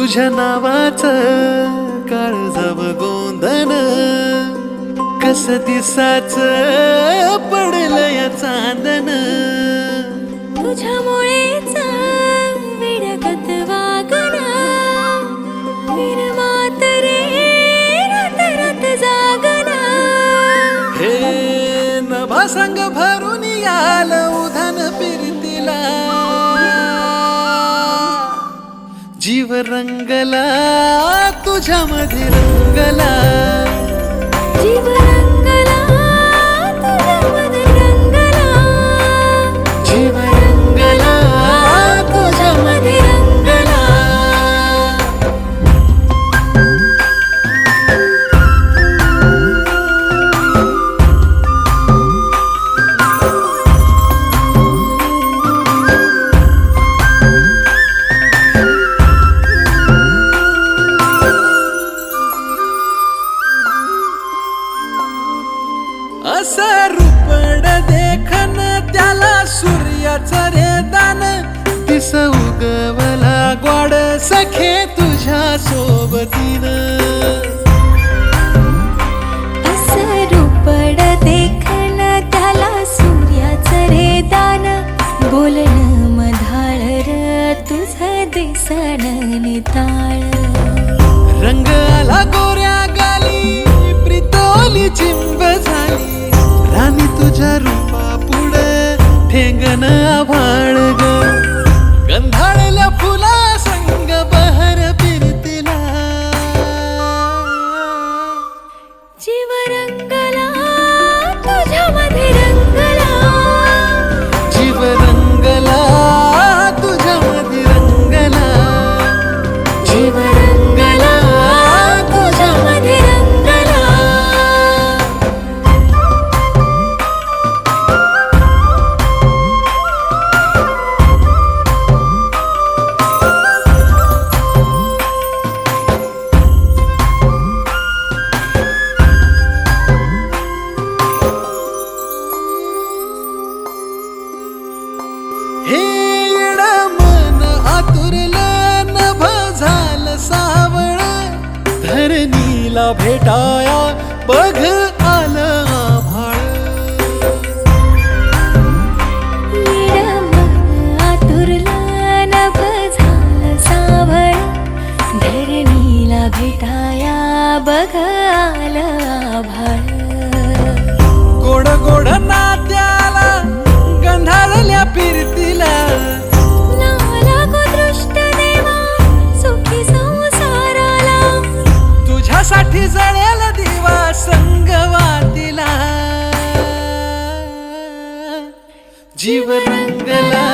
तुझ्या नावाचं काळजाव गोंधन कस दिसाचं पडलं या चांदन तुझ्यामुळेच विडगत वागणं निर्मात रे रात रात जागणं हे नभा संग भरून याल उधान फिरतीला जीव रंगला तुझ्यामध्ये रंगला जीव रंगला तुझ्यामध्ये रंगला जीव रंगला तुझ्यामध्ये रंगला असं रूपड देखन त्याला सूर्याचं रे दान दिस उगवला ग्वाड सखे तुझ्या सोबतीनं असं रूपड देखन त्याला सूर्याचं रे दान बोलणं मधाळ र तुझं दिसण निताळ रंग आला गोऱ्या गाली प्रितोली चिंब झाली राणी तुझ्या रूपा पुढे ठेंगण आभाळ ग गंधाळल्या फुला संग बहर फिरतीला जीव रंगला तुझ्यामध्ये रंगला जीव रंगला तुझ्यामध्ये रंगला जीव रंगला तुझ्यामध्ये रंगला हे येडं मन आतुरलं नभ झालं सावळ धरणीला भेटाया बघ आलं आभाळ येडं मन आतुरलं नभ झालं सावळ धरणीला भेटाया बघ आलं आभाळ गोड गोड नात्याला गंधाळल्या फिरतीला लागो दृष्ट देवा सुखी संसाराला तुझ्यासाठी जळेल दिवा संगवातीला जीव रंगला